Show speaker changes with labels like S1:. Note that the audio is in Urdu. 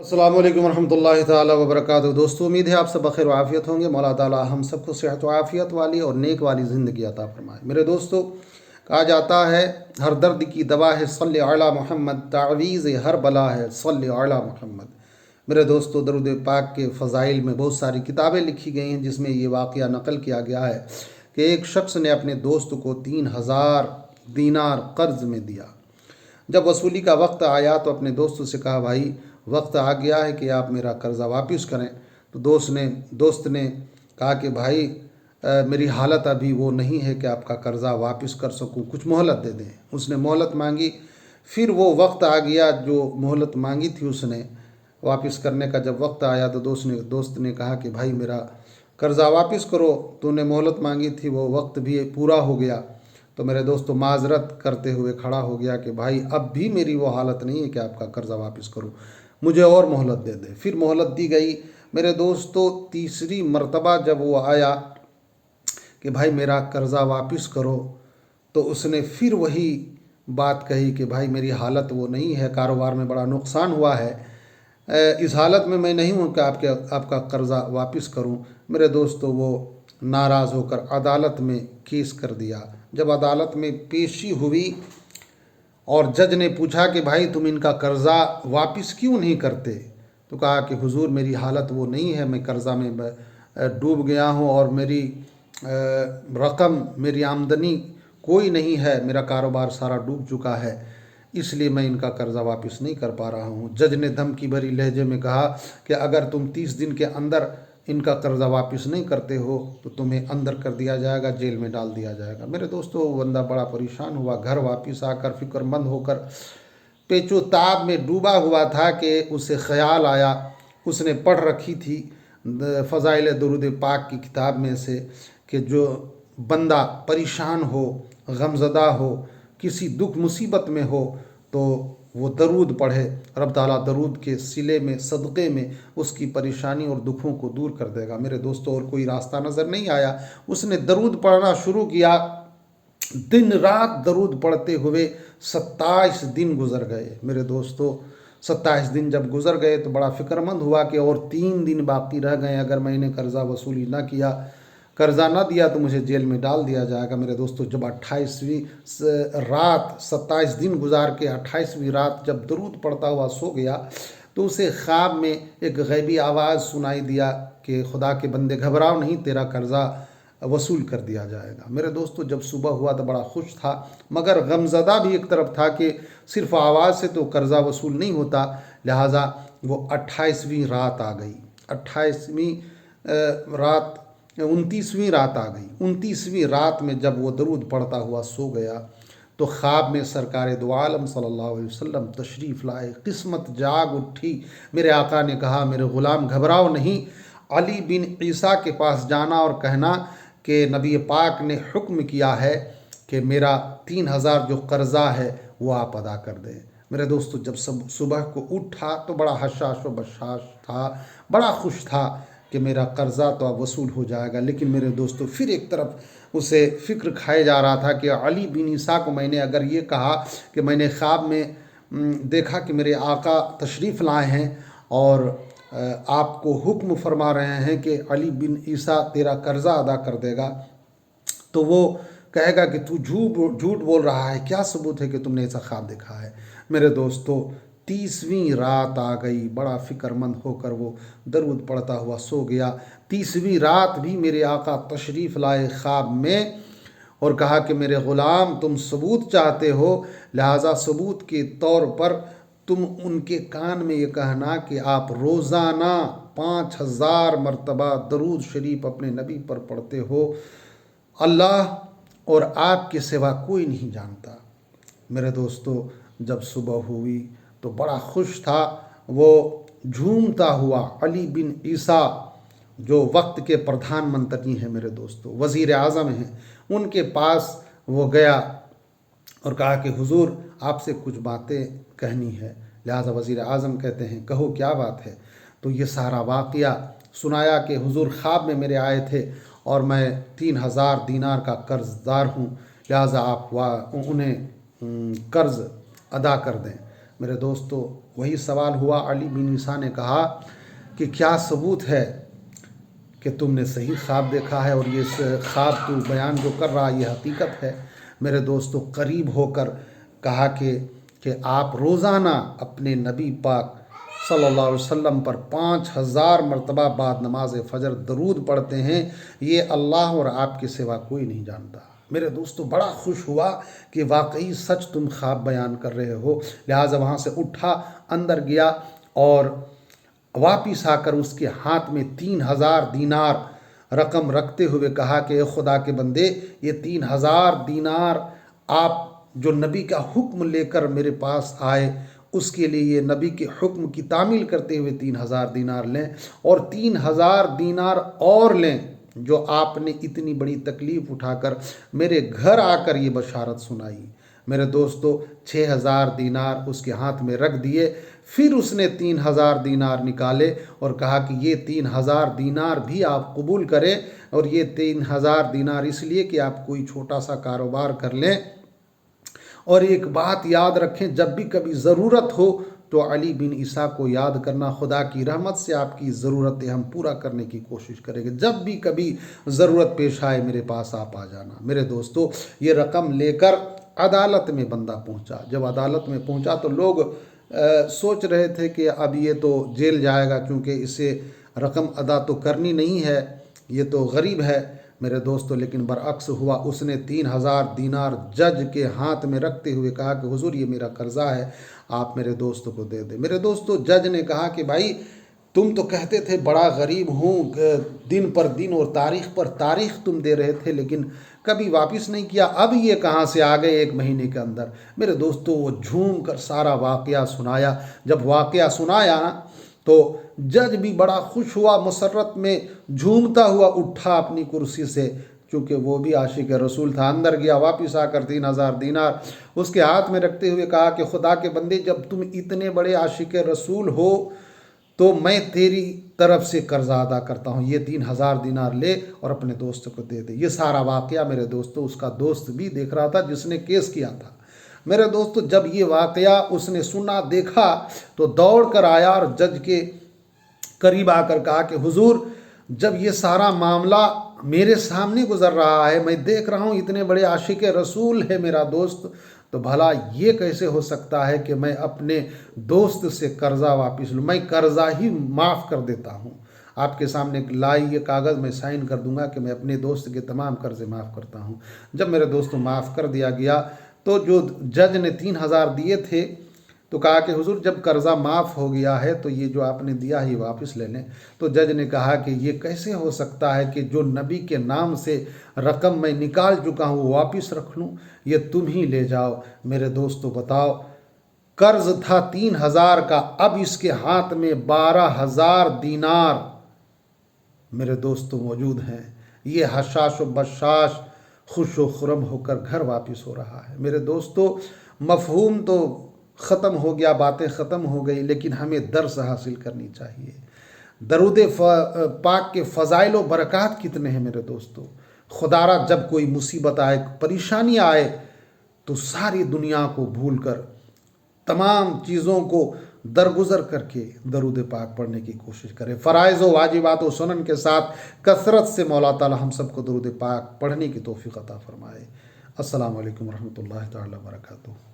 S1: السلام علیکم ورحمۃ اللہ تعالی وبرکاتہ۔ دوستو، امید ہے آپ سب بخیر و عافیت ہوں گے۔ مولا تعالی ہم سب کو صحت و عافیت والی اور نیک والی زندگی عطا فرمائے۔ میرے دوستو، کہا جاتا ہے ہر درد کی دوا ہے صلی علی محمد، تعویذ ہر بلا ہے صلی علی محمد۔ میرے دوستو، درود پاک کے فضائل میں بہت ساری کتابیں لکھی گئی ہیں، جس میں یہ واقعہ نقل کیا گیا ہے کہ ایک شخص نے اپنے دوست کو 3000 دینار قرض میں دیا۔ جب وصولی کا وقت آیا تو اپنے دوست سے کہا، بھائی وقت آ گیا ہے کہ آپ میرا قرضہ واپس کریں۔ تو دوست نے کہا کہ بھائی میری حالت ابھی وہ نہیں ہے کہ آپ کا قرضہ واپس کر سکوں، کچھ مہلت دے دیں۔ اس نے مہلت مانگی، پھر وہ وقت آ گیا جو مہلت مانگی تھی اس نے واپس کرنے کا۔ جب وقت آیا تو دوست نے کہا کہ بھائی میرا قرضہ واپس کرو، تو نے مہلت مانگی تھی، وہ وقت بھی پورا ہو گیا۔ تو میرے دوستو معذرت کرتے ہوئے کھڑا ہو گیا کہ بھائی اب بھی میری وہ حالت نہیں ہے کہ آپ کا قرضہ واپس کروں، مجھے اور مہلت دے دے۔ پھر مہلت دی گئی۔ میرے دوستو، تیسری مرتبہ جب وہ آیا کہ بھائی میرا قرضہ واپس کرو، تو اس نے پھر وہی بات کہی کہ بھائی میری حالت وہ نہیں ہے، کاروبار میں بڑا نقصان ہوا ہے، اس حالت میں نہیں ہوں کہ آپ کا قرضہ واپس کروں۔ میرے دوستو، وہ ناراض ہو کر عدالت میں کیس کر دیا۔ جب عدالت میں پیشی ہوئی اور جج نے پوچھا کہ بھائی تم ان کا قرضہ واپس کیوں نہیں کرتے، تو کہا کہ حضور میری حالت وہ نہیں ہے، میں قرضہ میں ڈوب گیا ہوں اور میری رقم، میری آمدنی کوئی نہیں ہے، میرا کاروبار سارا ڈوب چکا ہے، اس لیے میں ان کا قرضہ واپس نہیں کر پا رہا ہوں۔ جج نے دھمکی بھری لہجے میں کہا کہ اگر تم 30 دن کے اندر ان کا قرضہ واپس نہیں کرتے ہو تو تمہیں اندر کر دیا جائے گا، جیل میں ڈال دیا جائے گا۔ میرے دوستو، وہ بندہ بڑا پریشان ہوا، گھر واپس آ کر فکر مند ہو کر پیچ و تاب میں ڈوبا ہوا تھا کہ اسے خیال آیا، اس نے پڑھ رکھی تھی فضائل درود پاک کی کتاب میں سے کہ جو بندہ پریشان ہو، غمزدہ ہو، کسی دکھ مصیبت میں ہو تو وہ درود پڑھے، رب تعالیٰ درود کے صلے میں، صدقے میں اس کی پریشانی اور دکھوں کو دور کر دے گا۔ میرے دوستو، اور کوئی راستہ نظر نہیں آیا، اس نے درود پڑھنا شروع کیا، دن رات درود پڑھتے ہوئے 27 دن گزر گئے۔ میرے دوستو، 27 دن جب گزر گئے تو بڑا فکر مند ہوا کہ اور 3 دن باقی رہ گئے، اگر میں نے قرضہ وصولی نہ کیا، قرضہ نہ دیا تو مجھے جیل میں ڈال دیا جائے گا۔ میرے دوستو، جب 28ویں رات، 27 دن گزار کے 28ویں رات جب درود پڑھتا ہوا سو گیا تو اسے خواب میں ایک غیبی آواز سنائی دیا کہ خدا کے بندے گھبراؤ نہیں، تیرا قرضہ وصول کر دیا جائے گا۔ میرے دوستو، جب صبح ہوا تو بڑا خوش تھا، مگر غمزدہ بھی ایک طرف تھا کہ صرف آواز سے تو قرضہ وصول نہیں ہوتا، لہٰذا وہ 28ویں رات آ گئی۔ 29ویں رات آ گئی۔ 29ویں رات میں جب وہ درود پڑھتا ہوا سو گیا تو خواب میں سرکار دو عالم صلی اللہ علیہ وسلم تشریف لائے، قسمت جاگ اٹھی۔ میرے آقا نے کہا، میرے غلام گھبراؤ نہیں، علی بن عیسیٰ کے پاس جانا اور کہنا کہ نبی پاک نے حکم کیا ہے کہ میرا 3000 جو قرضہ ہے وہ آپ ادا کر دیں۔ میرے دوستو، جب صبح کو اٹھا تو بڑا حشاش و بشاش تھا، بڑا خوش تھا کہ میرا قرضہ تو اب وصول ہو جائے گا۔ لیکن میرے دوستو، پھر ایک طرف اسے فکر کھائے جا رہا تھا کہ علی بن عیسیٰ کو میں نے اگر یہ کہا کہ میں نے خواب میں دیکھا کہ میرے آقا تشریف لائے ہیں اور آپ کو حکم فرما رہے ہیں کہ علی بن عیسیٰ تیرا قرضہ ادا کر دے گا، تو وہ کہے گا کہ تو جھوٹ بول رہا ہے، کیا ثبوت ہے کہ تم نے ایسا خواب دیکھا ہے۔ میرے دوستو، 30ویں رات آ گئی، بڑا فکر مند ہو کر وہ درود پڑھتا ہوا سو گیا۔ 30ویں رات بھی میرے آقا تشریف لائے خواب میں اور کہا کہ میرے غلام تم ثبوت چاہتے ہو، لہٰذا ثبوت کے طور پر تم ان کے کان میں یہ کہنا کہ آپ روزانہ 5000 مرتبہ درود شریف اپنے نبی پر پڑھتے ہو، اللہ اور آپ کے سوا کوئی نہیں جانتا۔ میرے دوستو، جب صبح ہوئی تو بڑا خوش تھا، وہ جھومتا ہوا علی بن عیسیٰ جو وقت کے پردھان منتری ہیں، میرے دوستو وزیر اعظم ہیں، ان کے پاس وہ گیا اور کہا کہ حضور آپ سے کچھ باتیں کہنی ہے۔ لہٰذا وزیر اعظم کہتے ہیں کہو کیا بات ہے؟ تو یہ سارا واقعہ سنایا کہ حضور خواب میں میرے آئے تھے اور میں 3000 دینار کا قرض دار ہوں، لہٰذا آپ انہیں قرض ادا کر دیں۔ میرے دوستو وہی سوال ہوا، علی بن عیسیٰ نے کہا کہ کیا ثبوت ہے کہ تم نے صحیح خواب دیکھا ہے اور یہ خواب تو بیان جو کر رہا یہ حقیقت ہے؟ میرے دوستو قریب ہو کر کہا کہ آپ روزانہ اپنے نبی پاک صلی اللہ علیہ وسلم پر 5000 مرتبہ بعد نماز فجر درود پڑھتے ہیں، یہ اللہ اور آپ کے سوا کوئی نہیں جانتا۔ میرے دوستو بڑا خوش ہوا کہ واقعی سچ تم خواب بیان کر رہے ہو، لہٰذا وہاں سے اٹھا، اندر گیا اور واپس آ کر اس کے ہاتھ میں 3000 دینار رقم رکھتے ہوئے کہا کہ اے خدا کے بندے، یہ 3000 دینار آپ جو نبی کا حکم لے کر میرے پاس آئے اس کے لیے یہ نبی کے حکم کی تعمیل کرتے ہوئے 3000 دینار لیں، اور 3000 دینار اور لیں جو آپ نے اتنی بڑی تکلیف اٹھا کر میرے گھر آ کر یہ بشارت سنائی۔ میرے دوستو 6000 دینار اس کے ہاتھ میں رکھ دیے، پھر اس نے 3000 دینار نکالے اور کہا کہ یہ 3000 دینار بھی آپ قبول کریں، اور یہ 3000 دینار اس لیے کہ آپ کوئی چھوٹا سا کاروبار کر لیں، اور ایک بات یاد رکھیں، جب بھی کبھی ضرورت ہو تو علی بن عیسیٰ کو یاد کرنا، خدا کی رحمت سے آپ کی ضرورتیں ہم پورا کرنے کی کوشش کریں گے، جب بھی کبھی ضرورت پیش آئے میرے پاس آپ آ جانا۔ میرے دوستو یہ رقم لے کر عدالت میں بندہ پہنچا۔ جب عدالت میں پہنچا تو لوگ سوچ رہے تھے کہ اب یہ تو جیل جائے گا کیونکہ اسے رقم ادا تو کرنی نہیں ہے، یہ تو غریب ہے۔ میرے دوستو لیکن برعکس ہوا، اس نے 3000 دینار جج کے ہاتھ میں رکھتے ہوئے کہا کہ حضور یہ میرا قرضہ ہے، آپ میرے دوست کو دے دیں۔ میرے دوستو جج نے کہا کہ بھائی تم تو کہتے تھے بڑا غریب ہوں، دن پر دن اور تاریخ پر تاریخ تم دے رہے تھے لیکن کبھی واپس نہیں کیا، اب یہ کہاں سے آ گئے 1 مہینے کے اندر؟ میرے دوستو وہ جھوم کر سارا واقعہ سنایا۔ جب واقعہ سنایا تو جج بھی بڑا خوش ہوا، مسرت میں جھومتا ہوا اٹھا اپنی کرسی سے، چونکہ وہ بھی عاشق رسول تھا، اندر گیا، واپس آ کر 3000 دینار اس کے ہاتھ میں رکھتے ہوئے کہا کہ خدا کے بندے جب تم اتنے بڑے عاشق رسول ہو تو میں تیری طرف سے قرضہ ادا کرتا ہوں، یہ 3000 دینار لے اور اپنے دوست کو دے دے۔ یہ سارا واقعہ میرے دوستو اس کا دوست بھی دیکھ رہا تھا جس نے کیس کیا تھا۔ میرے دوستو جب یہ واقعہ اس نے سنا دیکھا تو دوڑ کر آیا اور جج کے قریب آ کر کہا کہ حضور جب یہ سارا معاملہ میرے سامنے گزر رہا ہے، میں دیکھ رہا ہوں اتنے بڑے عاشق رسول ہے میرا دوست، تو بھلا یہ کیسے ہو سکتا ہے کہ میں اپنے دوست سے قرضہ واپس لوں؟ میں قرضہ ہی معاف کر دیتا ہوں، آپ کے سامنے لائی یہ کاغذ میں سائن کر دوں گا کہ میں اپنے دوست کے تمام قرضے معاف کرتا ہوں۔ جب میرے دوست کو معاف کر دیا گیا تو جو جج نے 3000 دیے تھے تو کہا کہ حضور جب قرضہ معاف ہو گیا ہے تو یہ جو آپ نے دیا ہی واپس لے لیں۔ تو جج نے کہا کہ یہ کیسے ہو سکتا ہے کہ جو نبی کے نام سے رقم میں نکال چکا ہوں وہ واپس رکھ لوں؟ یہ تم ہی لے جاؤ۔ میرے دوستو بتاؤ، قرض تھا 3000 کا، اب اس کے ہاتھ میں 12000 دینار میرے دوستو موجود ہیں۔ یہ حشاش و بشاش خوش و خرم ہو کر گھر واپس ہو رہا ہے۔ میرے دوستو مفہوم تو ختم ہو گیا، باتیں ختم ہو گئی، لیکن ہمیں درس حاصل کرنی چاہیے۔ درود پاک کے فضائل و برکات کتنے ہیں میرے دوستو۔ خدا را جب کوئی مصیبت آئے، پریشانی آئے تو ساری دنیا کو بھول کر، تمام چیزوں کو درگزر کر کے درود پاک پڑھنے کی کوشش کریں۔ فرائض و واجبات و سنن کے ساتھ کثرت سے مولا تعالی ہم سب کو درود پاک پڑھنے کی توفیق عطا فرمائے۔ السلام علیکم ورحمۃ اللہ تعالی وبرکاتہ۔